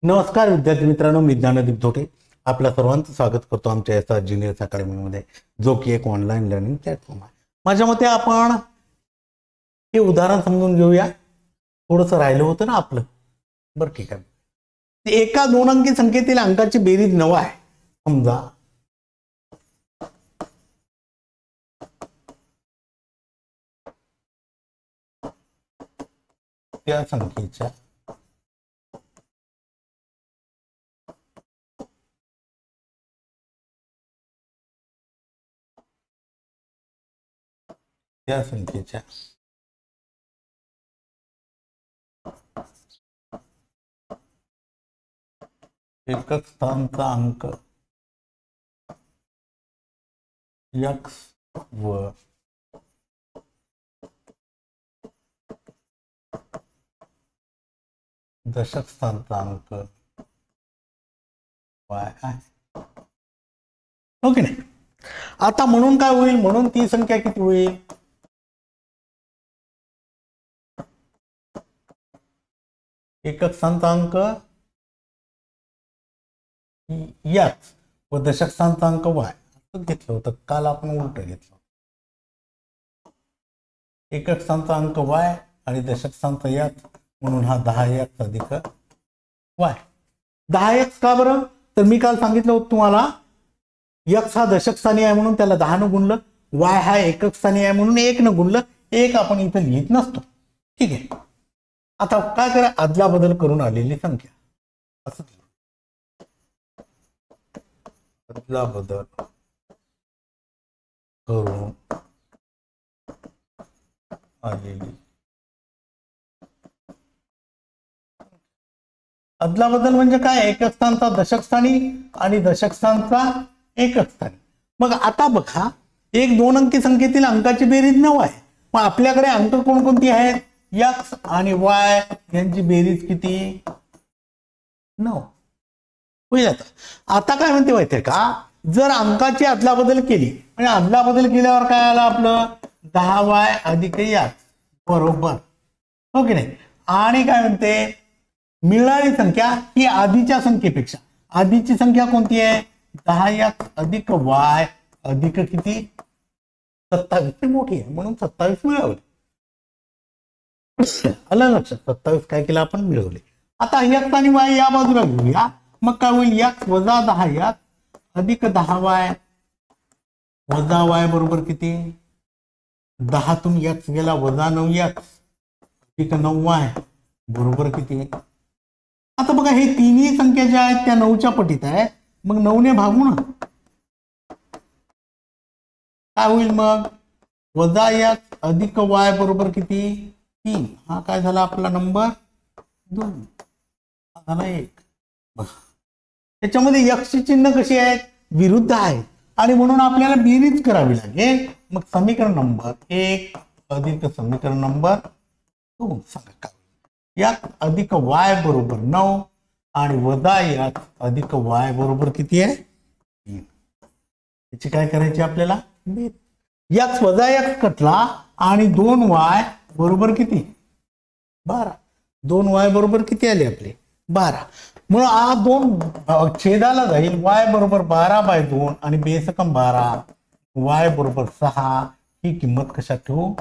नमस्कार विद्यार्थी मित्रांनो, मी ज्ञानदीप धोटे आपल्या सर्वांचं स्वागत करतो आमच्या एसआर जीनियर्स अकॅडमीमध्ये, जो की एक ऑनलाईन लर्निंग प्लॅटफॉर्म आहे. माझ्या मते आपण हे उदाहरण समजून घेऊया. थोडंसं राहिलं होतं ना आपलं. बरं ठीक आहे. एका 2 अंकी संख्येतील अंकाची बेरीज 9 आहे. समजा त्या संख्येच्या एकक स्थानचा अंक x व दशक स्थानचा अंक y आहे. ओके नाही. आता म्हणून काय होईल, म्हणून ती संख्या किती होईल, एकक स्थानचा अंक x व दशक स्थानचा अंक y असं घेतलं होतं. काल आपण उलट घेतलं. एकक स्थानचा अंक y आणि दशक स्थानचा x, म्हणून हा 10x अधिक y. 10x का बरं, तर मी काल सांगितलं होतं तुम्हाला, x हा दशक स्थानी आहे म्हणून त्याला 10 न गुणलं, y हा एकक स्थानी आहे म्हणून 1 न गुणलं. 1 आपण इथं लिहित नसतो. ठीक आहे. आता काय करा, अदला बदल करून आलेली संख्या असं अदला बदल करून आलेली. अदला बदल म्हणजे काय, एकक स्थानचा दशक स्थानी आणि दशक स्थानचा एकक स्थानी. मग आता बघा, एक 2 अंकी संख्येतील अंकाची बेरीज 9 आहे. मग आपल्याकडे अंक कोणकोणती आहेत, x आणि y यांची बेरीज किती, 9 होईल. आता काय म्हणते माहितीये का, जर अंकाची अदलाबदल केली म्हणजे अदलाबदल केल्यावर काय आलं आपलं, 10y अधिक x बरोबर, हो की नाही. आणि काय म्हणते, मिळणारी संख्या ही आधीच्या संख्येपेक्षा, आधीची संख्या कोणती आहे, 10x अधिक y अधिक किती, 27 मोठी आहे म्हणून 27 मिळवले. आलं लक्षात, 27 काय केलं आपण, मिळवले. आता x आणि y या बाजूला घेऊया. मग काय होईल, x वजा 10x अधिक 10y वजा y बरोबर किती, 10 तून x गेला वजा 9x अधिक 9y बरोबर किती. आता बघा, हे तिन्ही संख्या ज्या आहेत त्या 9च्या पटीत आहेत. मग 9 ने भागू ना, काय होईल मग, वजा x अधिक y बरोबर किती, 3. हा काय झाला आपला नंबर 2, हा झाला 1. त्याच्यामध्ये x ची चिन्ह कशी आहेत, विरुद्ध आहेत, आणि म्हणून आपल्याला बेरीज करावी लागेल. मग समीकरण नंबर 1 अधिक समीकरण नंबर 2 सांगा काय, x अधिक y बरोबर 9 आणि वजा x अधिक y बरोबर किती आहे, 3. याची काय करायची आपल्याला, x वजा x कटला आणि 2y बरोबर किती, 12. 2y बरोबर किती आले आपले, 12. म्हणून हा 2 छेदाला जाईल, y बरोबर 12/2 आणि बेसकम 12, y बरोबर 6. ही किंमत कशात ठेवू,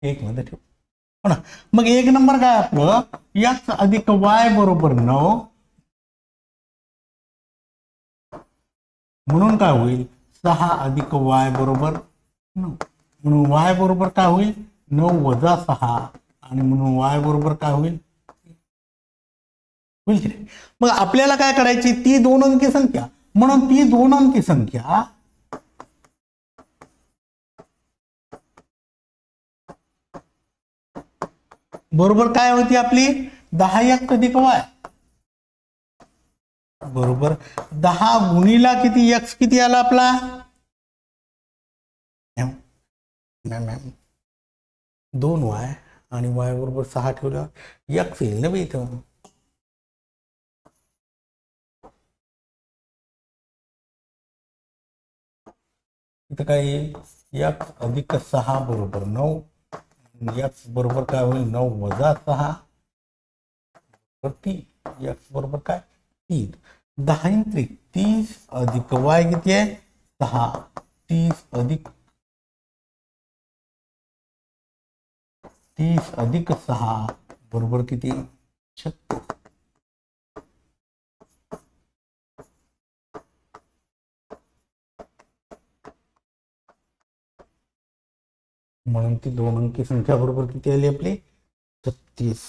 एक मध्ये ठेवू हो ना. मग एक नंबर काय आपलं, x अधिक y बरोबर 9, म्हणून काय होईल, 6 अधिक y बरोबर 9, म्हणून y बरोबर काय होईल, 9 वजा 6, आणि म्हणून y बरोबर काय होईल, होईल की नाही. मग आपल्याला काय करायची, ती 2 अंकी संख्या, म्हणून ती 2 अंकी संख्या बरोबर काय होती आपली, 10x अधिक y बरोबर 10 गुणिला किती, x किती आला आपला, 2y आणि y बरोबर 6 ठेवल्यावर x येईल ना इथं. इथं काय येईल, x अधिक 6 बरोबर 9. x बरोबर काय होईल 9 वजा 6 बरोबर 3. x बरोबर काय 3. 10 त्रिक 30 अधिक y किती आहे 6. 30 अधिक 6 बरोबर किती 36. म्हणून ती 2 अंकी संख्या बरोबर किती आली आपली 36.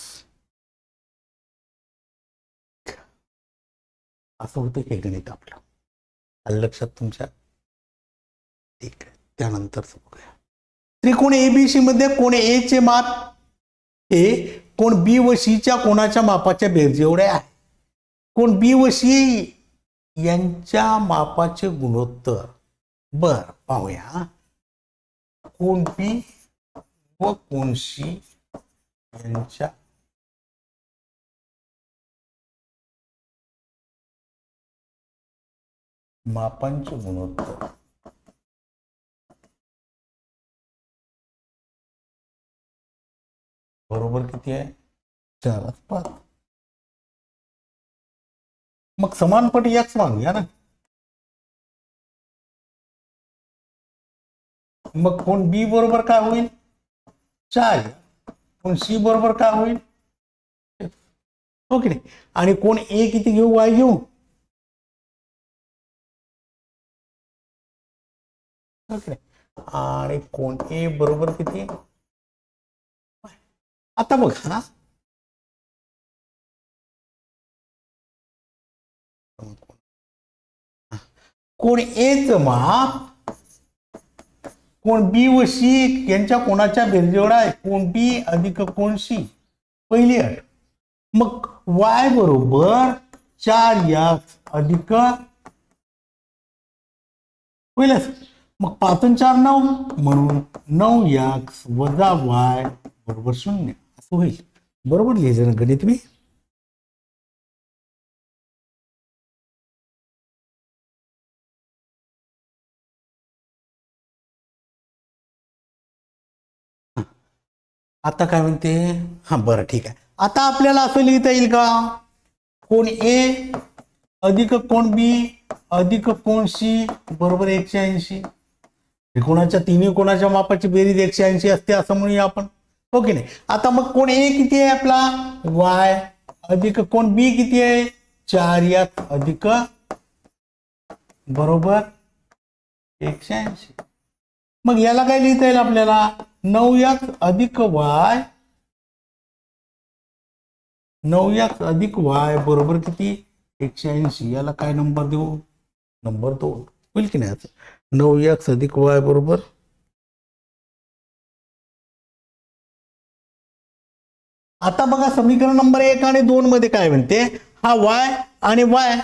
असं होतं हे गणित आपलं. आलं लक्षात तुमच्या. ठीक आहे, त्यानंतर बघूया. त्रिकोण एबीसी मध्ये कोण ए चे माप हे कोण बी व सी च्या कोणाच्या मापाच्या बेरजे एवढे आहे. कोण बी व सी यांच्या मापाचे गुणोत्तर. बर पाहूया. कोण बी व कोण सी यांच्या मापांचे गुणोत्तर बरोबर किती आहे 4/5. मग समानपट x मानूया ना. मग कोण बी बरोबर काय होईल 4. कोण सी बरोबर काय होईल ओके. आणि कोण ए किती घेऊ y घेऊ ओके. आणि कोण ए बरोबर किती. आता बघा कोण ए च माप कोण बी व सी यांच्या कोणाच्या बेरजेएवढा आहे. कोण बी अधिक कोण सी पहिली अट. मग y बरोबर 4x अधिक पहिलंच. मग 5 आणि 4 9 म्हणून 9x वजा y बरोबर 0 असं होईल. बरोबर लिहायचं ना गणित मी. आता काय म्हणते हा बरं ठीक आहे. आता आपल्याला असं लिहिता येईल का कोण ए अधिक कोण बी अधिक कोण सी बरोबर 180. त्रिकोणाच्या तिन्ही कोणाच्या मापाची बेरीज 180 असते असं म्हणूया आपण हो की नाही. आता मग कोण ए किती आहे आपला y अधिक कोण बी किती आहे 4x अधिक बरोबर 180. मग याला काय लिहिता येईल आपल्याला 9x अधिक y 9x अधिक y बरोबर किती 180. याला काय नंबर देऊ नंबर 2 होईल की नाही. 9x अधिक y बरोबर आता बघा समीकरण नंबर 1 आणि 2 मध्ये काय म्हणते हा y आणि y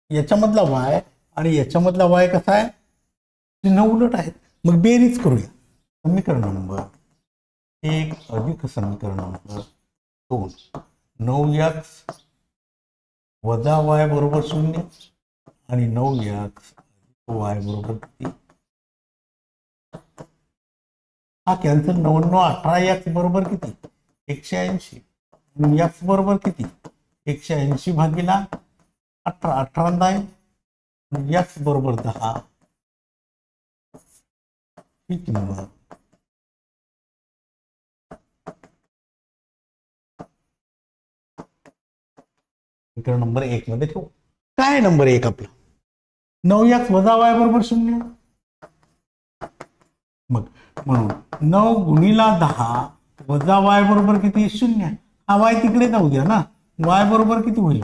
याच्यामधला y आणि याच्यामधला y कसा आहे चिन्ह उलट आहेत. मग बेरीज करूया. समीकरण नंबर 1 अधिक समीकरण नंबर 2 9x वजा y बरोबर 0 आणि 9x y बरोबर किती हा कॅन्सल 9 18x बरोबर किती 180 आणि x बरोबर किती 180 भागिला 18 18 आहे x बरोबर 10. ठीक आहे. समीकरण नंबर 1 मध्ये ठेवू. काय नंबर 1 आपला 9x वजा y बरोबर 0. मग म्हणून 9 गुणिला 10 वजा y बरोबर किती 0. हा y तिकडे जाऊ द्या ना. y बरोबर किती होईल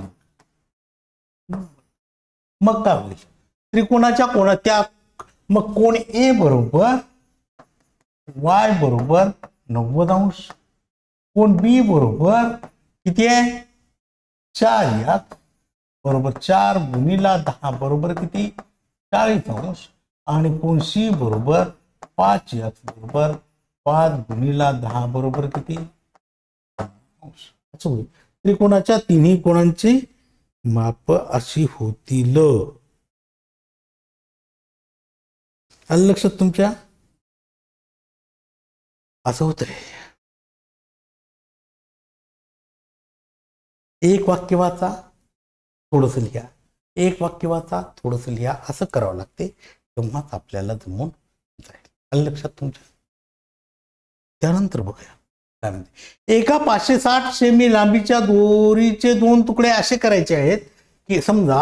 मग काय होईल त्रिकोणाच्या कोणाच्या मग कोण ए बरोबर y बरोबर 90 अंश. कोण बी बरोबर किती आहे 4x बरोबर 4 गुणिला 10 बरोबर किती 40 अंश. आणि कोण सी बरोबर 5x बरोबर 5 गुणिला 10 बरोबर किती अंश. असं होईल. त्रिकोणाच्या तिन्ही कोणांची माप अशी होतील. आलं लक्षात तुमच्या? असं होतंय. एक वाक्य वाचा, थोडंसं लिहा, एक वाक्य वाचा, थोडंसं लिहा, असं करावं लागते, तेव्हाच आपल्याला जमून जाईल. आलं लक्षात तुमच्या? त्यानंतर बघूया काय म्हणते. एका 560 सेमी लांबीच्या दोरीचे 2 तुकडे असे करायचे आहेत की समजा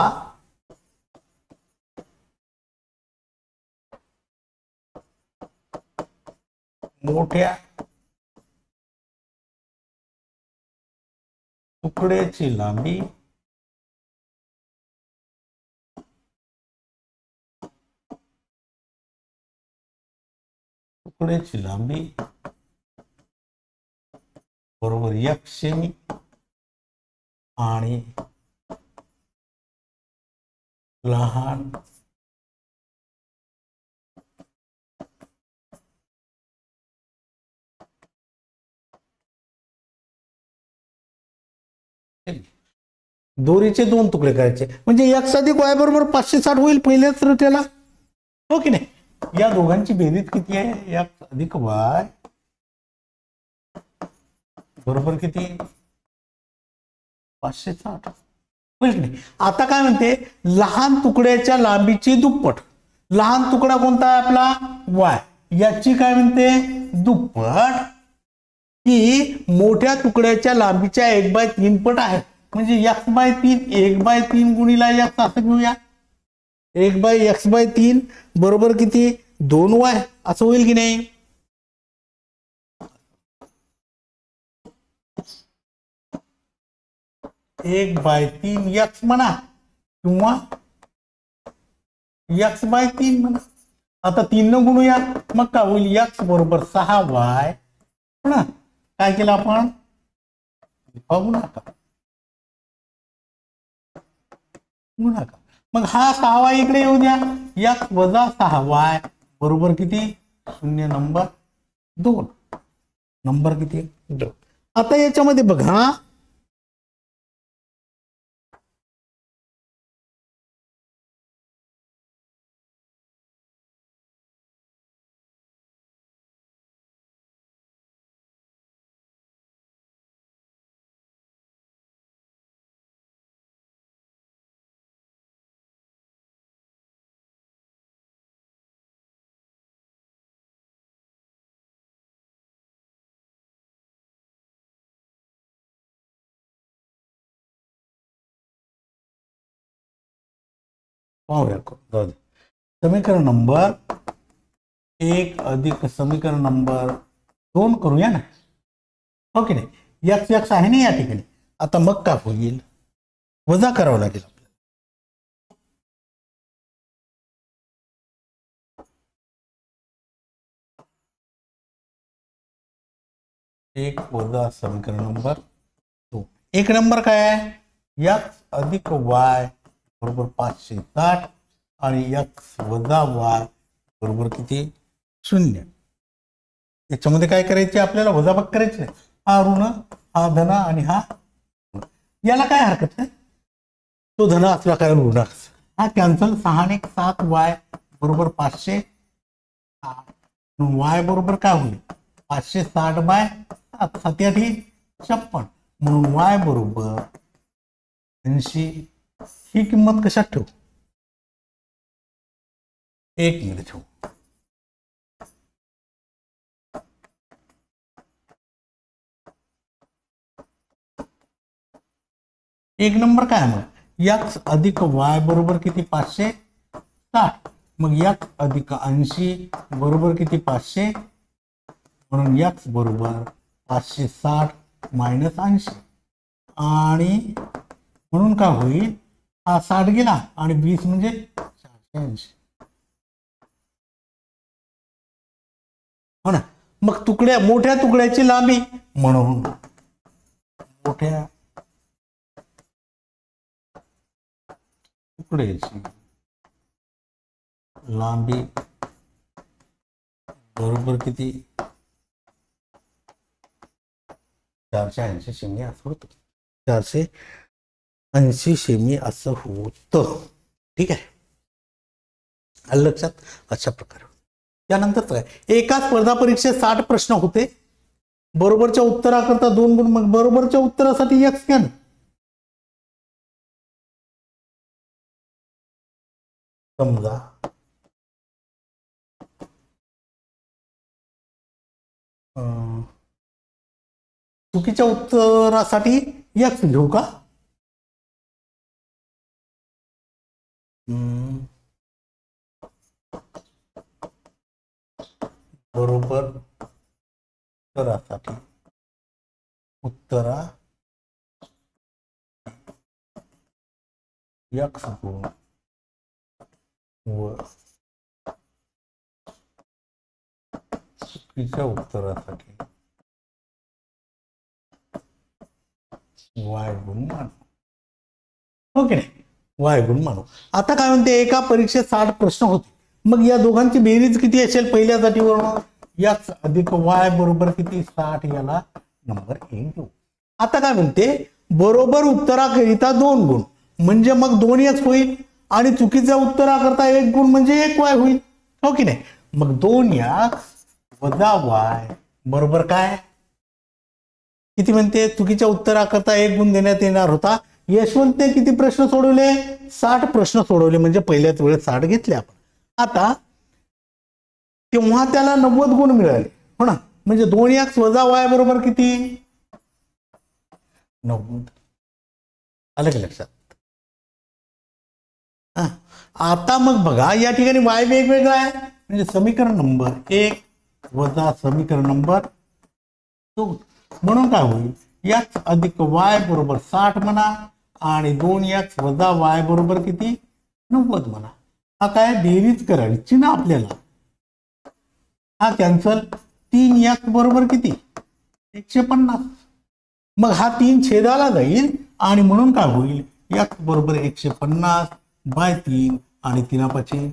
मोठ्या तुकड्याची लांबी बरोबर 1 सेमी आणि लहान दोरीचे 2 तुकडे करायचे, म्हणजे x अधिक y बरोबर 560 होईल पहिल्याच रट्याला, हो की नाही? या दोघांची बेरीज किती आहे? x अधिक y बरोबर किती? 560 होईल की नाही? आता काय म्हणते, लहान तुकड्याच्या लांबीची दुप्पट. लहान तुकडा कोणता आहे आपला? y. याची काय म्हणते? दुप्पट ही मोठ्या तुकड्याच्या लांबीच्या 1/3 पट आहे. म्हणजे x/3 1/3 गुणिला x असं घेऊया. 1/x/3 बरोबर किती? 2y असं होईल की नाही? एक बाय 3 x म्हणा किंवा x/3 म्हणा. आता 3 न गुणूया, मग काय होईल? x बरोबर 6y. ना काय केलं आपण? गुणाकार. मग हा 6y इकडे येऊ द्या. x वजा 6y बरोबर किती? 0 नंबर 2. नंबर किती? 2. आता याच्यामध्ये बघा, समीकरण नंबर 1 अधिक समीकरण नंबर 2 करूया ना, हो की नाही? x x आहे ना या ठिकाणी. आता मग काय होईल? वजा करावं लागेल आपल्याला. 1 वजा समीकरण नंबर 2. 1 नंबर काय आहे? x अधिक y बरोबर 560 आणि x वजा y बरोबर किती? 0. याच्यामध्ये काय करायचे आपल्याला? वजाबाकी करायचे. हा ऋण, हा धन आणि हा याला काय हरकत आहे? तो धन असला काय ऋण, हा कॅन्सल. 6 आणि 7 y बरोबर 560. y बरोबर काय होईल? 560/7. 7 8 56. म्हणून y बरोबर 80. ही किंमत कशात ठेवू? 1 मध्ये ठेवू. एक नंबर काय मग? x अधिक y बरोबर किती? 560. मग x अधिक 80 बरोबर किती? 500. म्हणून x बरोबर 560 मायनस 80. आणि म्हणून काय होईल? हा 60 गेला आणि 20 म्हणजे 480. हो ना? मग मोठ्या तुकड्याची लांबी, म्हणून मोठ्या तुकड्याची लांबी बरोबर किती? 480 सेमी असं होतं. 480 सेमी असं होतं. ठीक आहे, लक्षात? अशा प्रकारे त्यानंतर काय, एका स्पर्धा परीक्षेत 60 प्रश्न होते, बरोबरच्या उत्तराकरता 2 गुण, मग बरोबरच्या उत्तरासाठी x घ्या. समजा चुकीच्या उत्तरासाठी x घेऊ का? बरोबर उत्तरासाठी उत्तरा x गुण व चुकीच्या उत्तरासाठी y गुण मानू. ओके नाही, y गुण मानू. आता काय म्हणते, एका परीक्षेत 60 प्रश्न होते, मग या दोघांची बेरीज किती असेल? पहिल्या जातीवरून x अधिक y बरोबर किती? 60. याला नंबर 1 घेऊ. आता काय म्हणते, बरोबर उत्तराकरिता 2 गुण म्हणजे मग 2x होईल, आणि चुकीच्या उत्तराकरता 1 गुण म्हणजे 1y होईल. हो की नाही? मग 2x वजा y बरोबर काय किती म्हणते? चुकीच्या उत्तराकरता 1 गुण देण्यात येणार होता. यशवंतने किती प्रश्न सोडवले? 60 प्रश्न सोडवले, म्हणजे पहिल्याच वेळेस 60 घेतले आपण. आता तेव्हा त्याला 90 गुण मिळाले, हो ना? म्हणजे 2x वजा y बरोबर किती? 90. आलं की लक्षात? आता मग बघा, या ठिकाणी y वेगवेगळा आहे, म्हणजे समीकरण नंबर 1 वजा समीकरण नंबर 2. म्हणून काय होईल? x अधिक y बरोबर 60 म्हणा, आणि 2x वजा y बरोबर किती? 90 म्हणा. हा काय बेरीज करायची ना आपल्याला. हा कॅन्सल. 3x बरोबर किती? 150. मग हा 3 छेदाला जाईल, आणि म्हणून काय होईल? x बरोबर 150 बाय 3, आणि 3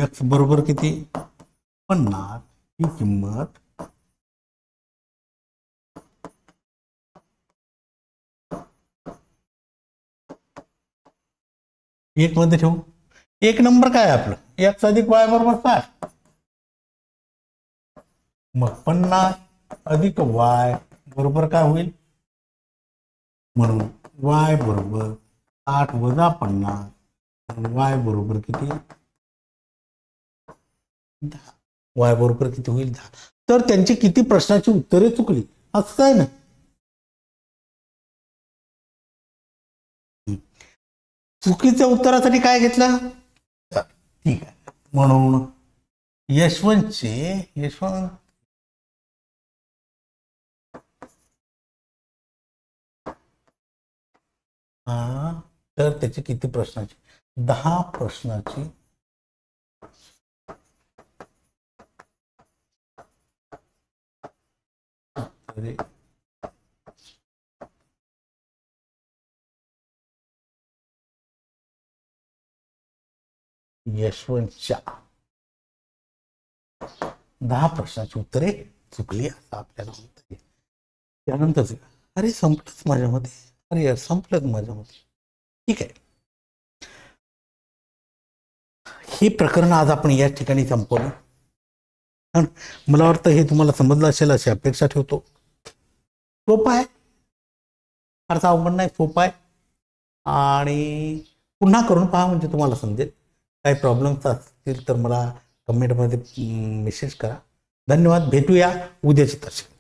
x बरोबर किती? 50. ही किंमत एक मध्ये ठेवू. एक नंबर काय आपलं? x अधिक y बरोबर 60. मग 50 अधिक y बरोबर काय होईल? म्हणून y बरोबर 60 वजा 50, y बरोबर किती? 10. y बरोबर किती होईल? 10. तर त्यांची किती प्रश्नाची उत्तरे चुकली असं आहे ना. चुकीच्या उत्तरासाठी काय घेतलं? ठीक आहे. म्हणून यशवंत तर त्याची किती प्रश्नाची? 10 प्रश्नाची उत्तरे यशवंतच्या 10 प्रश्नाची उत्तरे चुकली असं आपल्याला म्हणता येईल. त्यानंतर अरे संपलंच माझ्यामध्ये, अरे यार संपलंच माझ्यामध्ये. ठीक आहे, हे प्रकरण आज आपण या ठिकाणी संपवलं. मला वाटतं हे तुम्हाला समजलं असेल अशी अपेक्षा ठेवतो. सोपं आहे, फारच अवघड नाही, सोपं आहे. आणि पुन्हा करून पहा म्हणजे तुम्हाला समजेल. काही प्रॉब्लेम्स असतील तर मला कमेंटमध्ये मेसेज करा. धन्यवाद. भेटूया उद्याची तारखेला.